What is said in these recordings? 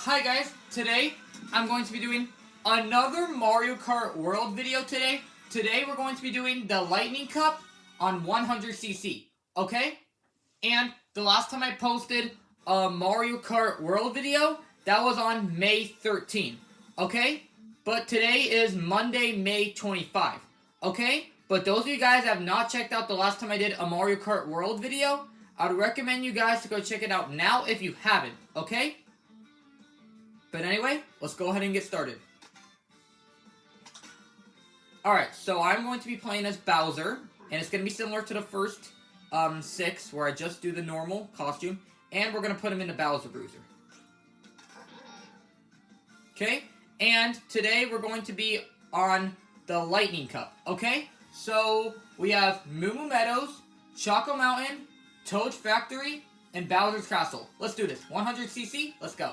Hi guys, today I'm going to be doing another Mario Kart World video today. Today we're going to be doing the Lightning Cup on 100cc, okay? And the last time I posted a Mario Kart World video, that was on May 13th, okay? But today is Monday, May 25, okay? But those of you guys that have not checked out the last time I did a Mario Kart World video, I would recommend you guys to go check it out now if you haven't, okay? But anyway, let's go ahead and get started. Alright, so I'm going to be playing as Bowser, and it's going to be similar to the first 6, where I just do the normal costume, and we're going to put him in the Bowser Bruiser. Okay, and today we're going to be on the Lightning Cup, okay? So, we have Moo Moo Meadows, Choco Mountain, Toad Factory, and Bowser's Castle. Let's do this. 100cc, let's go.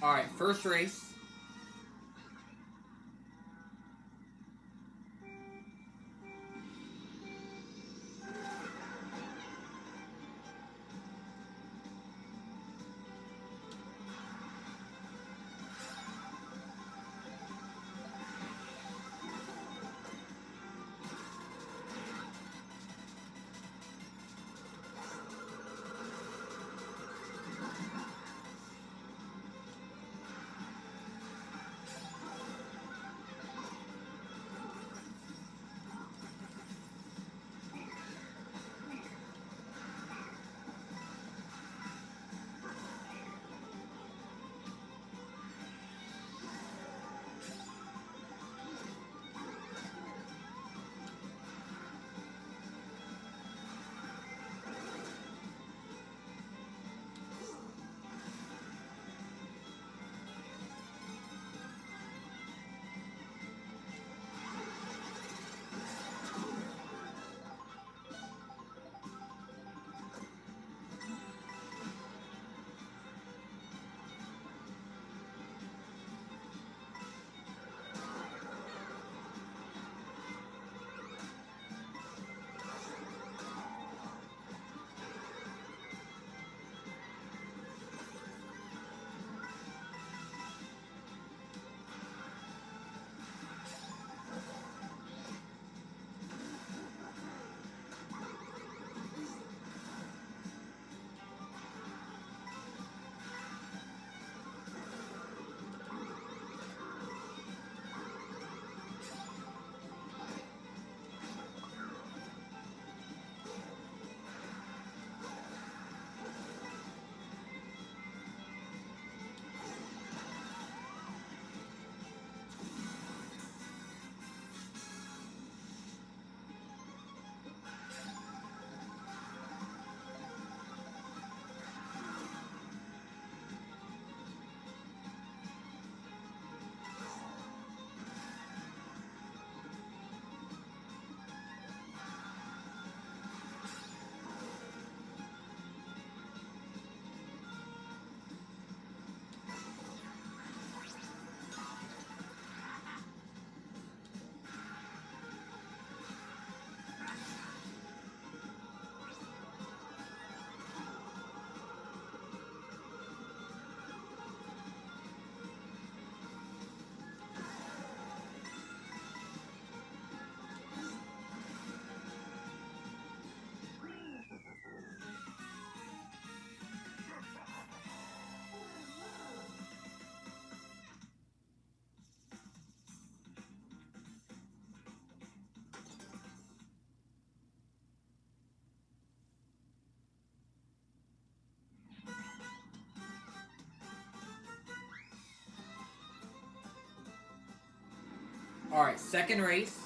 Alright, first race. Alright, second race.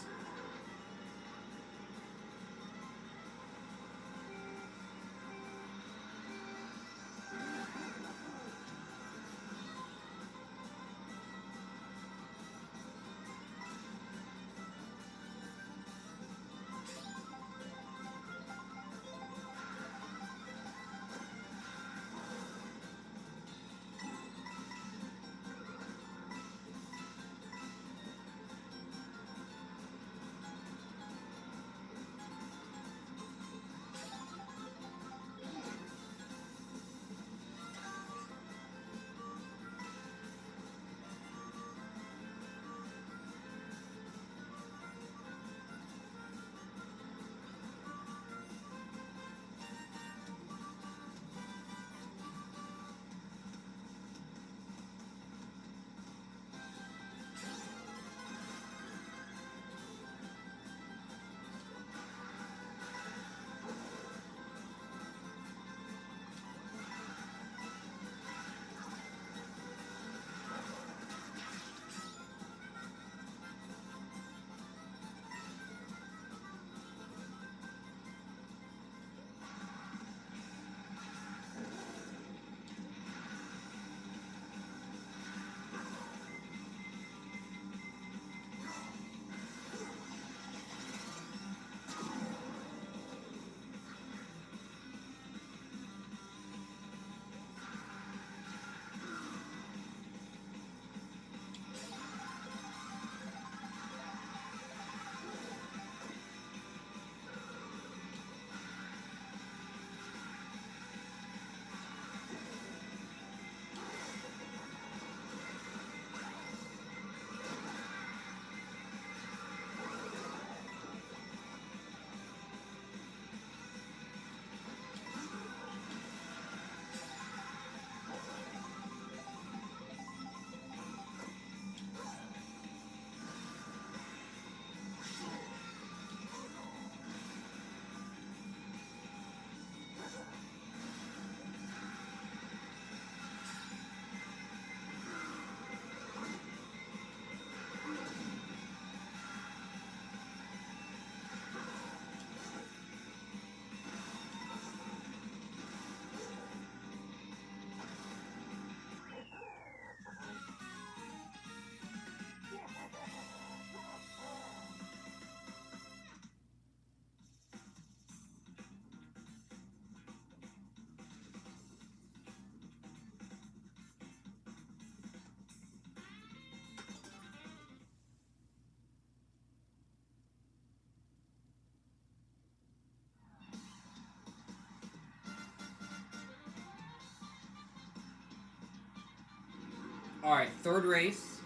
Alright, third race.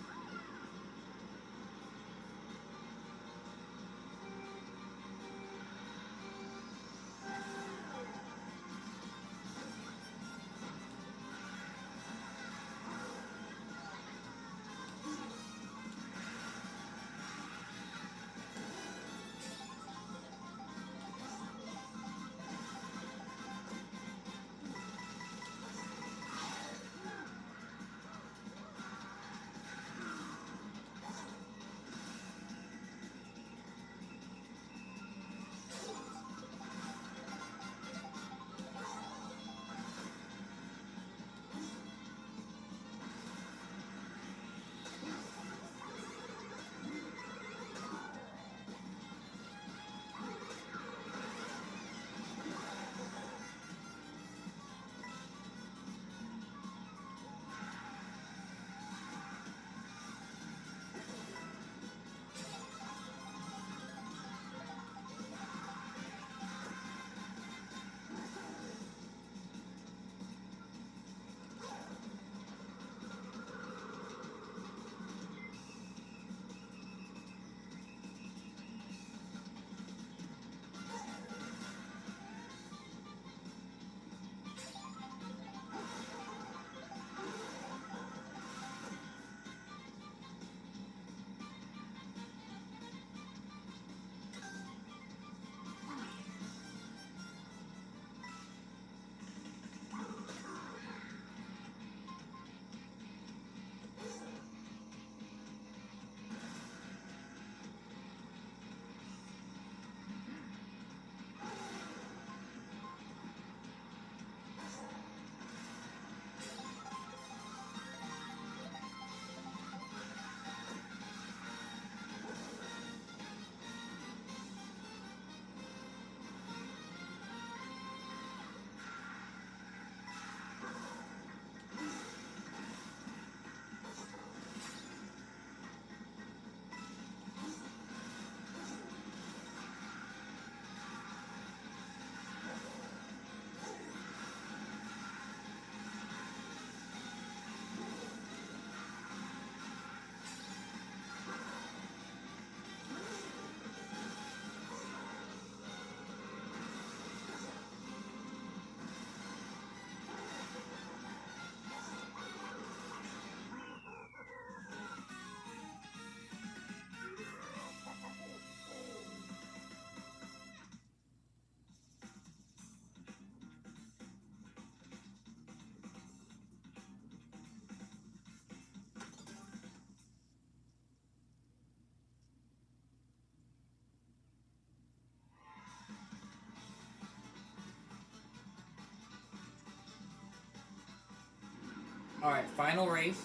Alright, final race.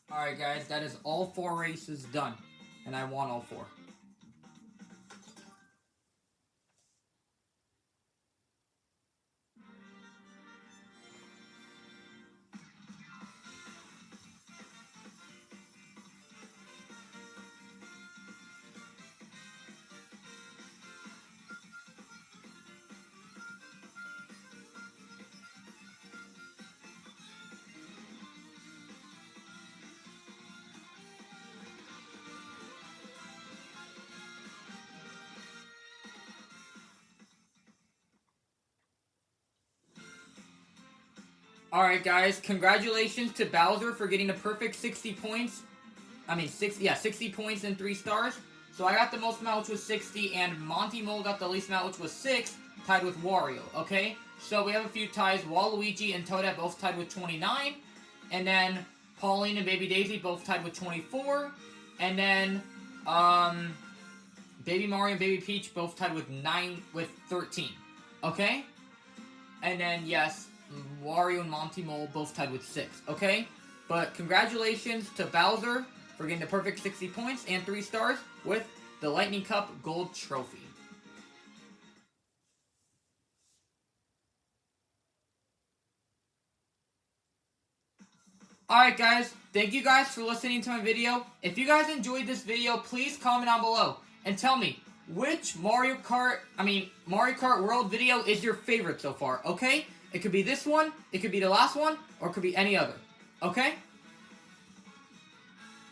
Alright guys, that is all 4 races done. And I won all 4. Alright guys, congratulations to Bowser for getting a perfect 60 points. 60 points and 3 stars. So I got the most amount, which was 60, and Monty Mole got the least amount, which was 6, tied with Wario, okay? So we have a few ties. Waluigi and Toadette both tied with 29. And then Pauline and Baby Daisy both tied with 24. And then, Baby Mario and Baby Peach both tied with 13. Okay? And then, yes, Wario and Monty Mole both tied with 6, okay? But congratulations to Bowser for getting the perfect 60 points and 3 stars with the Lightning Cup Gold Trophy. Alright guys, thank you guys for listening to my video. If you guys enjoyed this video, please comment down below and tell me which Mario Kart World video is your favorite so far, okay? It could be this one, it could be the last one, or it could be any other. Okay?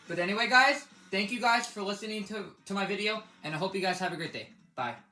But anyway, guys, thank you guys for listening to my video, and I hope you guys have a great day. Bye.